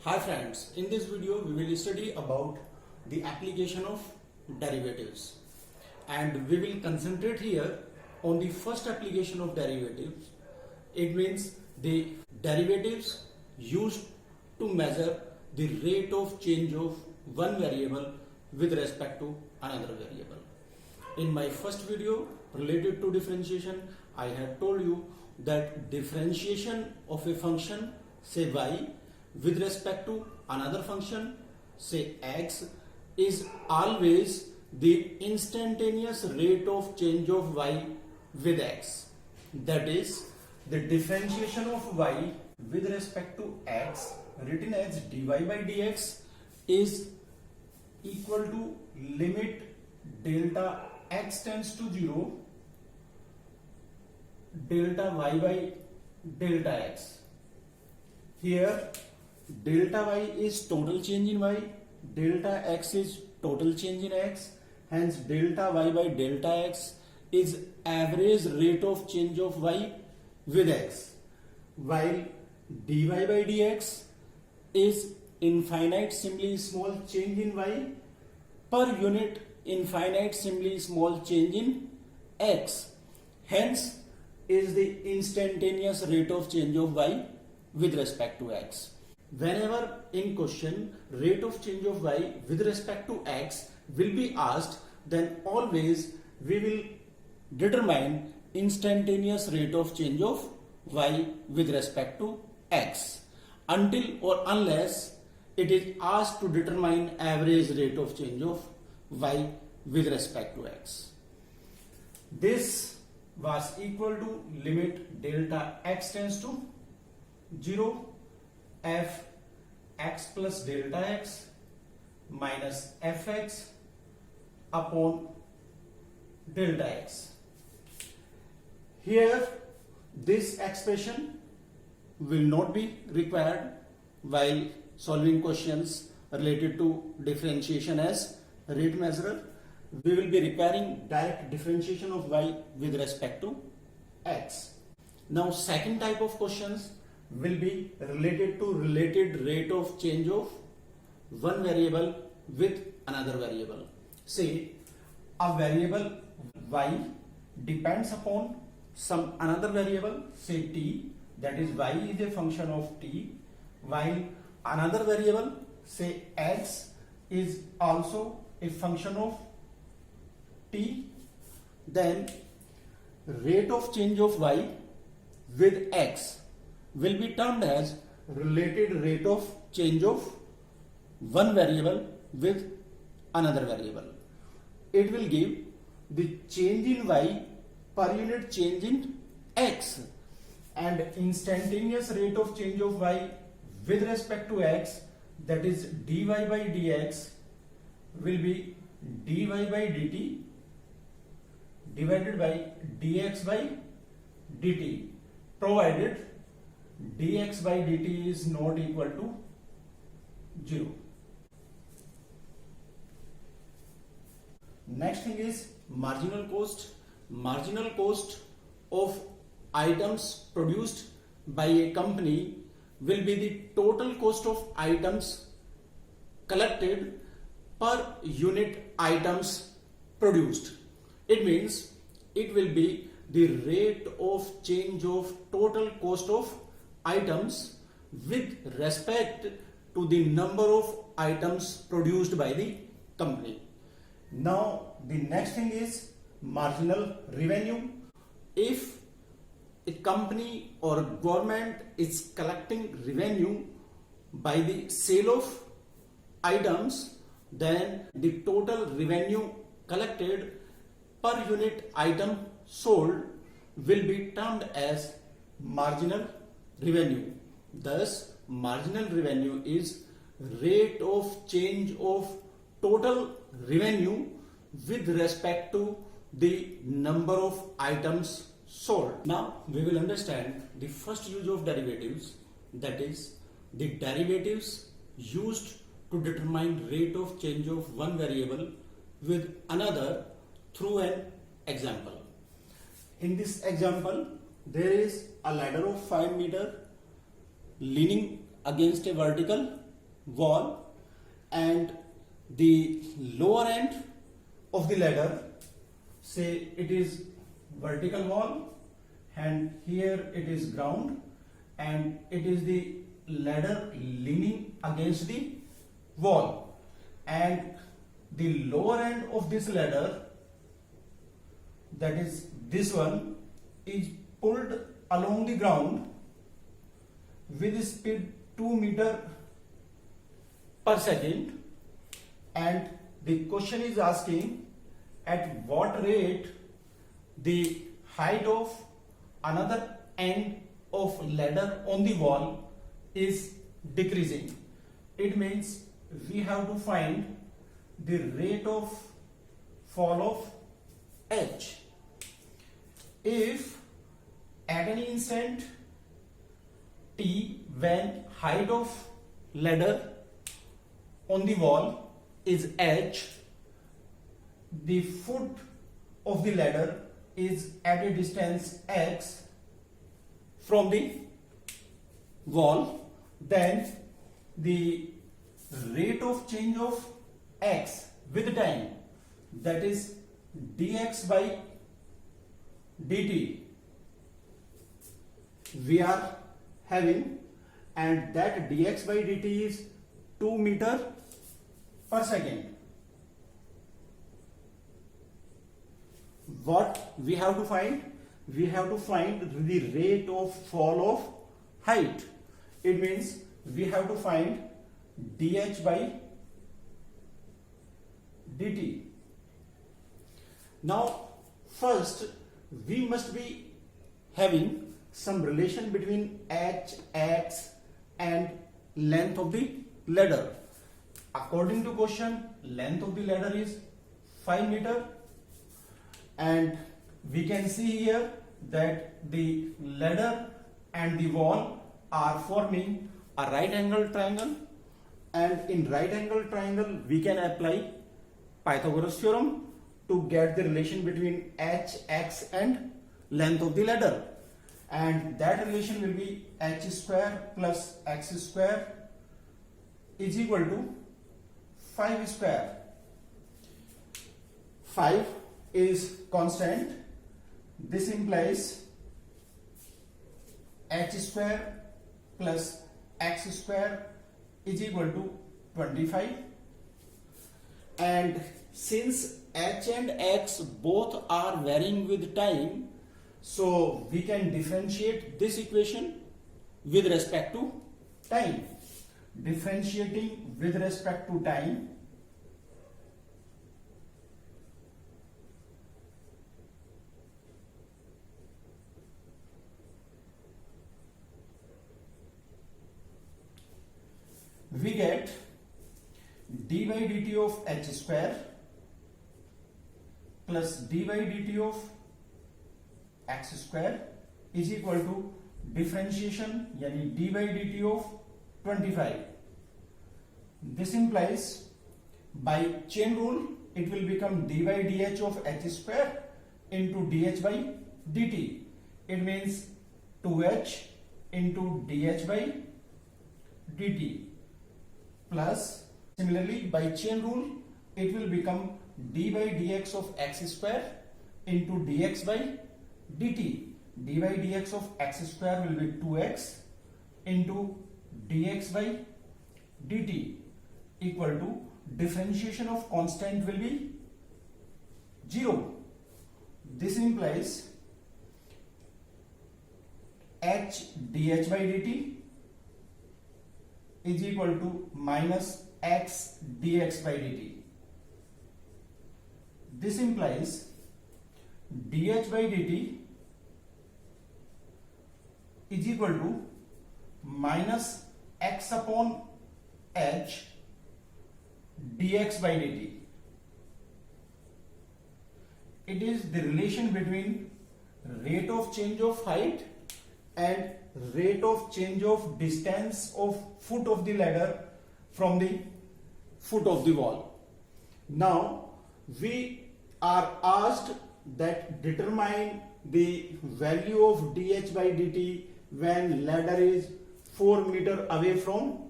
Hi friends, in this video we will study about the application of derivatives, and we will concentrate here on the first application of derivatives. It means the derivatives used to measure the rate of change of one variable with respect to another variable. In my first video related to differentiation, I had told you that differentiation of a function, say y, with respect to another function, say x, is always the instantaneous rate of change of y with x. That is, the differentiation of y with respect to x, written as dy by dx, is equal to limit delta x tends to 0 delta y by delta x. Here delta y is total change in y, delta x is total change in x, hence delta y by delta x is average rate of change of y with x, while dy by dx is infinite simply small change in y per unit infinite simply small change in x, hence is the instantaneous rate of change of y with respect to x. Whenever in question rate of change of y with respect to x will be asked, then always we will determine instantaneous rate of change of y with respect to x until or unless it is asked to determine average rate of change of y with respect to x. This was equal to limit delta x tends to 0 f x plus delta x minus fx upon delta x. Here this expression will not be required while solving questions related to differentiation as rate measurer. We will be requiring direct differentiation of y with respect to x. Now second type of questions will be related to related rate of change of one variable with another variable. Say a variable y depends upon some another variable, say t, that is y is a function of t, while another variable, say x, is also a function of t. Then rate of change of y with x will be termed as related rate of change of one variable with another variable. It will give the change in y per unit change in x, and instantaneous rate of change of y with respect to x, that is dy by dx, will be dy by dt divided by dx by dt, provided dx by dt is not equal to 0. Next thing is marginal cost. Marginal cost of items produced by a company will be the total cost of items collected per unit items produced. It means it will be the rate of change of total cost of items with respect to the number of items produced by the company. Now the next thing is marginal revenue. If a company or government is collecting revenue by the sale of items, then the total revenue collected per unit item sold will be termed as marginal revenue. Thus, marginal revenue is rate of change of total revenue with respect to the number of items sold. Now we will understand the first use of derivatives, that is the derivatives used to determine rate of change of one variable with another through an example. In this example, there is a ladder of 5 meters leaning against a vertical wall, and the lower end of the ladder, say it is vertical wall, and here it is ground, and it is the ladder leaning against the wall, and the lower end of this ladder, that is this one, is pulled along the ground with speed 2 meter per second, and the question is asking at what rate the height of another end of ladder on the wall is decreasing. It means we have to find the rate of fall of h. If at any instant t, when height of ladder on the wall is h, the foot of the ladder is at a distance x from the wall, then the rate of change of x with time, that is dx by dt, we are having, and that dx by dt is 2 meter per second. What we have to find? We have to find the rate of fall of height. It means we have to find dh by dt. Now first we must be having some relation between h, x and length of the ladder. According to question, length of the ladder is 5 meter, and we can see here that the ladder and the wall are forming a right angle triangle, and in right angle triangle we can apply Pythagoras theorem to get the relation between h, x and length of the ladder, and that relation will be h square plus x square is equal to 5 square. 5 is constant. This implies h square plus x square is equal to 25, and since h and x both are varying with time, so we can differentiate this equation with respect to time. Differentiating with respect to time, we get d by dt of h square plus d by dt of x square is equal to differentiation, yani d by dt of 25. This implies by chain rule it will become d by dh of h square into dh by dt. It means 2h into dh by dt, plus similarly by chain rule it will become d by dx of x square into dx by dt. d by dx of x square will be 2x into dx by dt equal to differentiation of constant will be 0. This implies h dh by dt is equal to minus x dx by dt. This implies dh by dt is equal to minus x upon h dx by dt. It is the relation between rate of change of height and rate of change of distance of foot of the ladder from the foot of the wall. Now we are asked that determine the value of dh by dt when ladder is 4 meter away from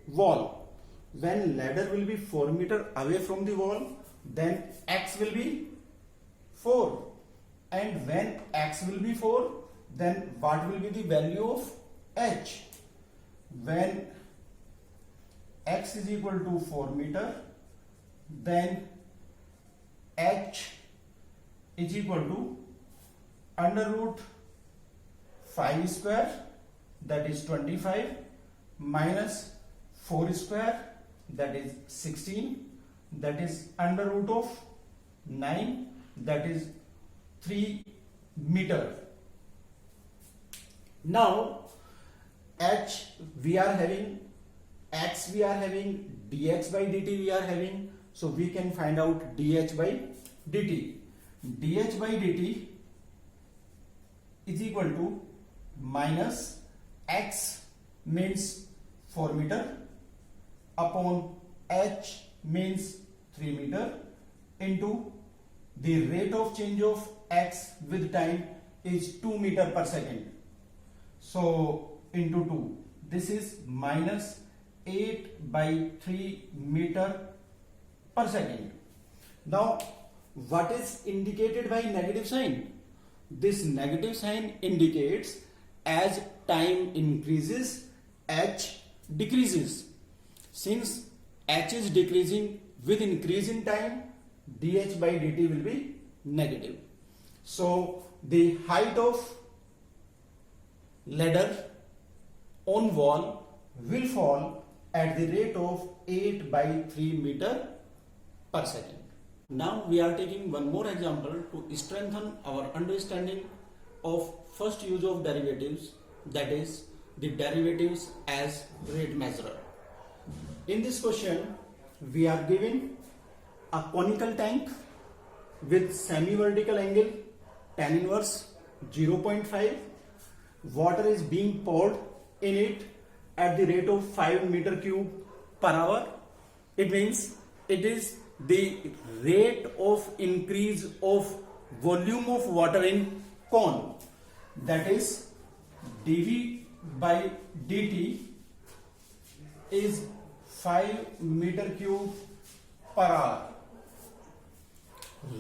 wall. When ladder will be 4 meter away from the wall, then x will be 4. And when x will be 4, then what will be the value of h? When x is equal to 4 meter, then h is equal to under root 5 square, that is 25, minus 4 square, that is 16, that is under root of 9, that is 3 meter. Now h we are having, x we are having, dx by dt we are having, so we can find out dh by dt. dh by dt is equal to minus x means 4 meter upon h means 3 meter into the rate of change of x with time is 2 meter per second. So into 2, this is minus 8 by 3 meter per second. Now what is indicated by negative sign? This negative sign indicates as time increases, h decreases. Since h is decreasing with increase in time, dh by dt will be negative. So the height of ladder on wall will fall at the rate of 8 by 3 meter per second. Now we are taking one more example to strengthen our understanding of first use of derivatives, that is the derivatives as rate measurer. In this question we are given a conical tank with semi-vertical angle tan inverse 0.5. Water is being poured in it at the rate of 5 meter cube per hour. It means it is the rate of increase of volume of water in cone, that is dV by dt is 5 meter cube per hour.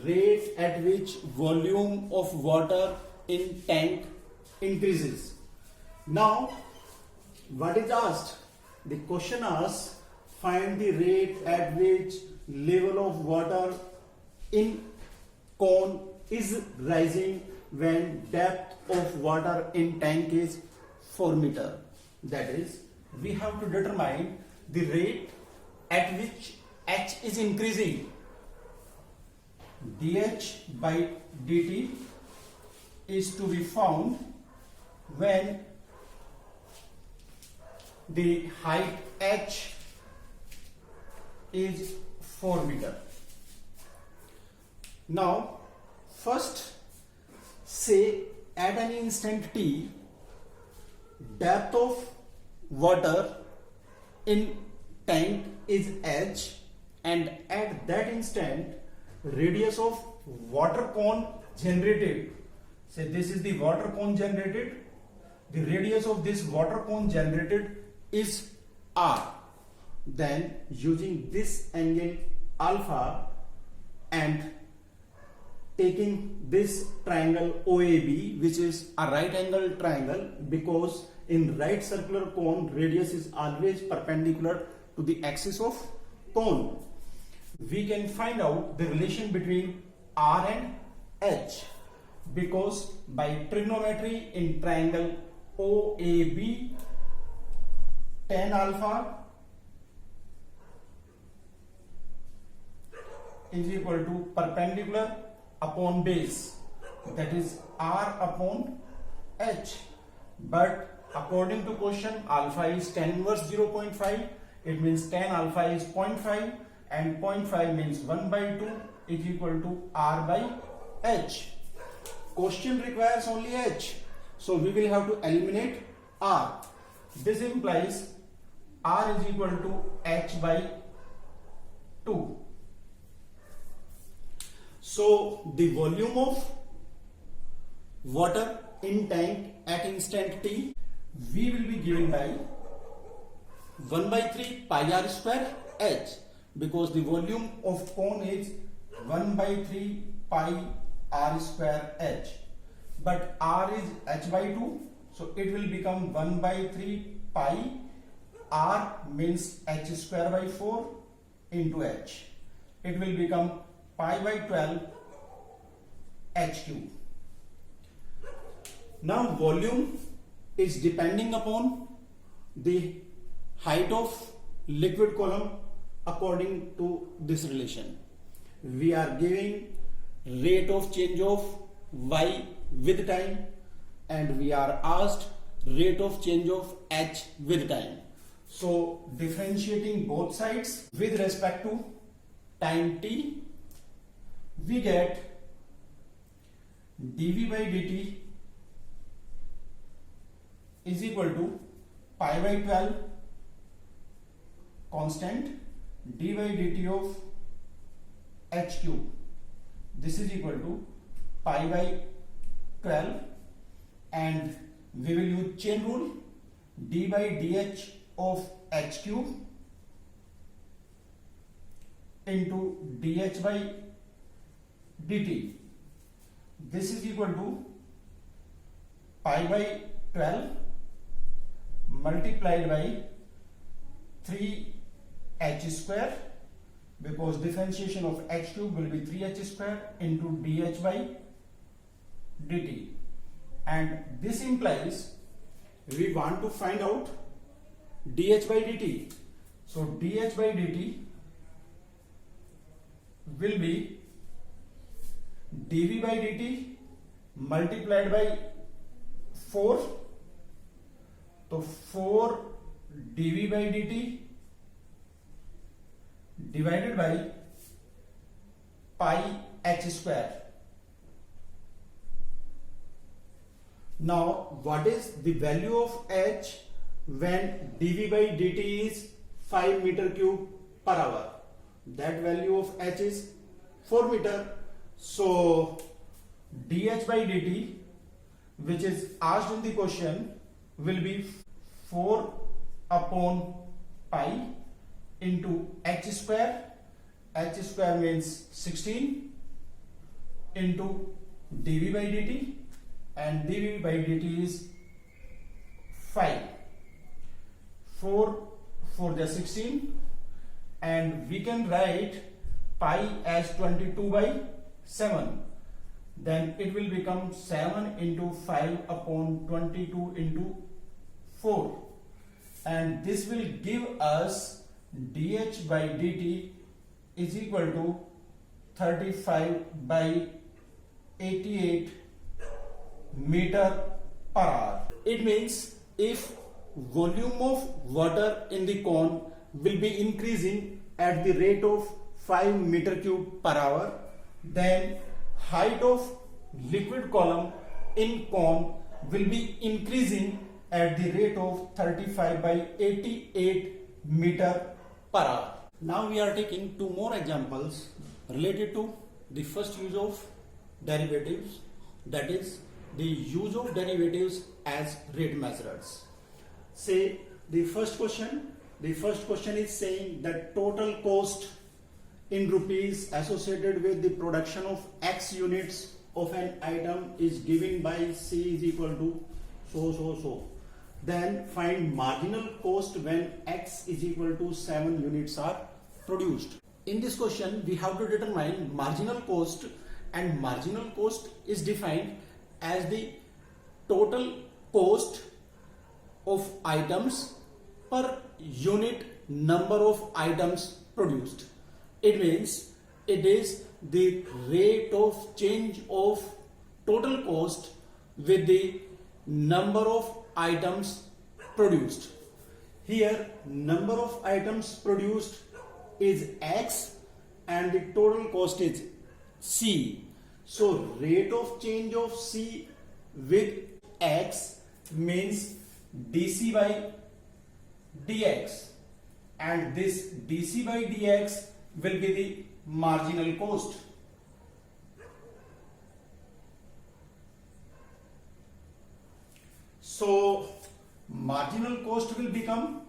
Rate at which volume of water in tank increases. Now what is asked? The question asks find the rate at which level of water in cone is rising when depth of water in tank is 4 meter. That is, we have to determine the rate at which h is increasing. dh by dt is to be found when the height h is 4 meter. Now first say at an instant t depth of water in tank is h, and at that instant radius of water cone generated, say this is the water cone generated, the radius of this water cone generated is r. Then using this angle alpha and taking this triangle OAB, which is a right angle triangle, because in right circular cone radius is always perpendicular to the axis of cone, we can find out the relation between r and h, because by trigonometry in triangle OAB, tan alpha is equal to perpendicular upon base, that is r upon h. But according to question, alpha is tan inverse 0.5, it means tan alpha is 0.5, and 0.5 means 1 by 2 is equal to r by h. Question requires only h, so we will have to eliminate r. This implies r is equal to h by 2. So the volume of water in tank at instant t, V will be given by 1 by 3 pi r square h, because the volume of cone is 1 by 3 pi r square h, but r is h by 2, so it will become 1 by 3 pi r means h square by 4 into h. It will become pi by 12 h cube. Now volume is depending upon the height of liquid column according to this relation. We are giving rate of change of y with time, and we are asked rate of change of h with time. So differentiating both sides with respect to time t, we get dv by dt is equal to pi by 12 constant d by dt of h cube. This is equal to pi by 12, and we will use chain rule, d by dh of h cube into dh by dt. This is equal to pi by 12 multiplied by 3h square, because differentiation of h cube will be 3h square into dh by dt, and this implies we want to find out dh by dt. So dh by dt will be dv by dt multiplied by 4, तो 4 dv by dt divided by pi h square. Now what is the value of h when dv by dt is 5 meter cube per hour? That value of h is 4 meter. So dh by dt, which is asked in the question, will be 4 upon pi into h square. H square means 16 into dv by dt, and dv by dt is 5. 4 the 16, and we can write pi as 22 by 7. Then it will become 7 into 5 upon 22 into 4, and this will give us dh by dt is equal to 35 by 88 meter per hour. It means if volume of water in the cone will be increasing at the rate of 5 meter cube per hour, then height of liquid column in cone will be increasing at the rate of 35 by 88 meter per hour. Now we are taking two more examples related to the first use of derivatives, that is the use of derivatives as rate measurers. Say the first question is saying that total cost in rupees associated with the production of x units of an item is given by C is equal to so. Then find marginal cost when x is equal to 7 units are produced. In this question we have to determine marginal cost, and marginal cost is defined as the total cost of items per unit number of items produced. It means it is the rate of change of total cost with the number of items produced. Here number of items produced is x and the total cost is C. So rate of change of C with x means dC by dx, and this dC by dx will be the marginal cost. So marginal cost will become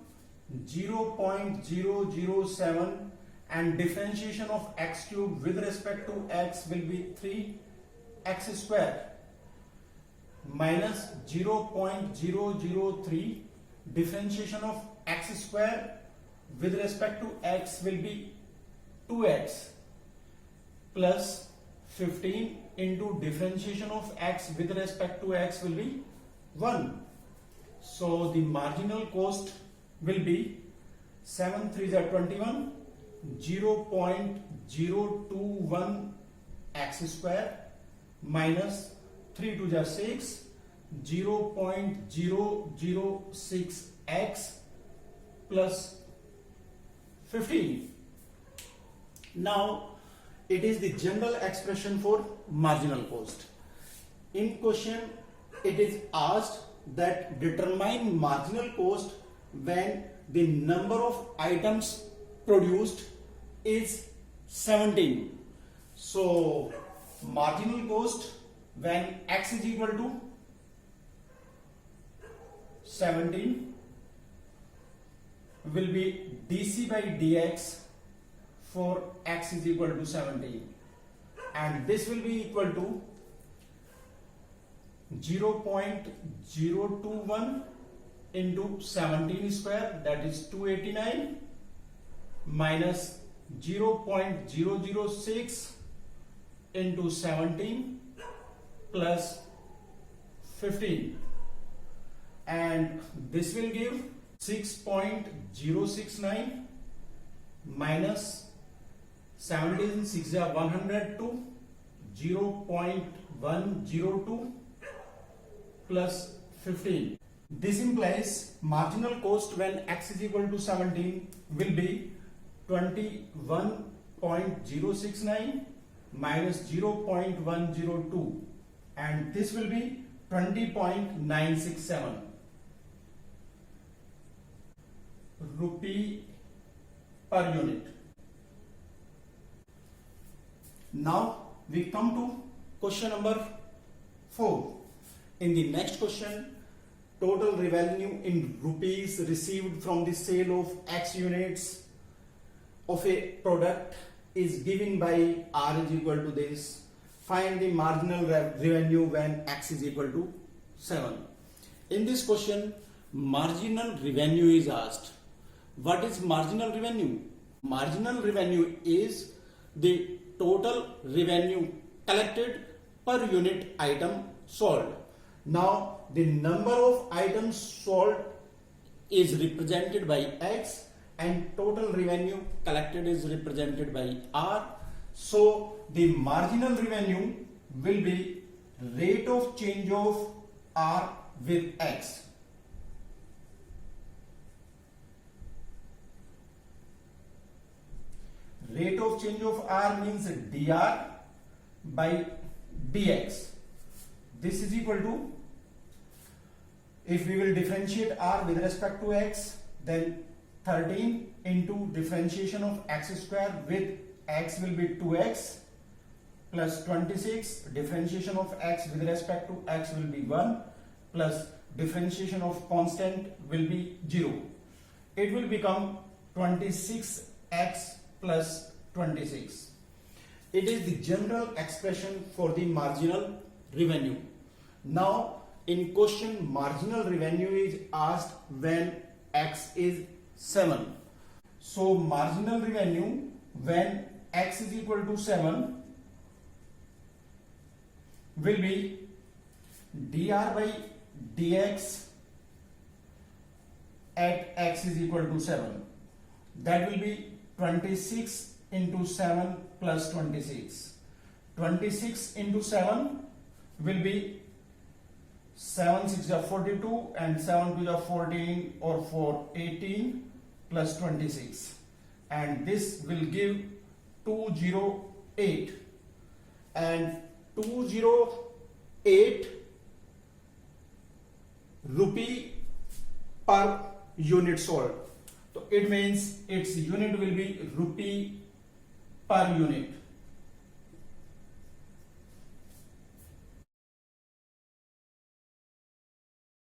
0.007 and differentiation of x cube with respect to x will be 3x square minus 0.003 differentiation of x square with respect to x will be 2x plus 15 into differentiation of x with respect to x will be 1. So the marginal cost will be 7 3s are 21, 0.021 x square minus 3 2s are 6, 0.006 x plus 15. Now it is the general expression for marginal cost. In question it is asked that determine marginal cost when the number of items produced is 17. So marginal cost when x is equal to 17 will be dc by dx for x is equal to 17, and this will be equal to 0.021 into 17 square, that is 289, minus 0.006 into 17 plus 15, and this will give 6.069 minus 17 6 are 102, 0.102 plus 15. This implies marginal cost when x is equal to 17 will be 21.069 minus 0.102, and this will be 20.967 rupee per unit. Now we come to question number 4. In the next question, total revenue in rupees received from the sale of x units of a product is given by R is equal to this. Find the marginal revenue when x is equal to 7. In this question, marginal revenue is asked. What is marginal revenue? Marginal revenue is the total revenue collected per unit item sold. Now the number of items sold is represented by x and total revenue collected is represented by R. So the marginal revenue will be rate of change of R with x. Rate of change of R means dr by dx. This is equal to, if we will differentiate R with respect to x, then 13 into differentiation of x square with x will be 2x plus 26, differentiation of x with respect to x will be 1 plus differentiation of constant will be 0. It will become 26x plus 26. It is the general expression for the marginal revenue. Now in question, marginal revenue is asked when x is 7. So marginal revenue when x is equal to 7 will be dr by dx at x is equal to 7. That will be 26 into 7 plus 26. 26 into 7 will be 7 6 are 42 and 7 2 are 14 or 4 18 plus 26, and this will give 208, and 208 rupee per unit sold. So it means its unit will be rupee per unit.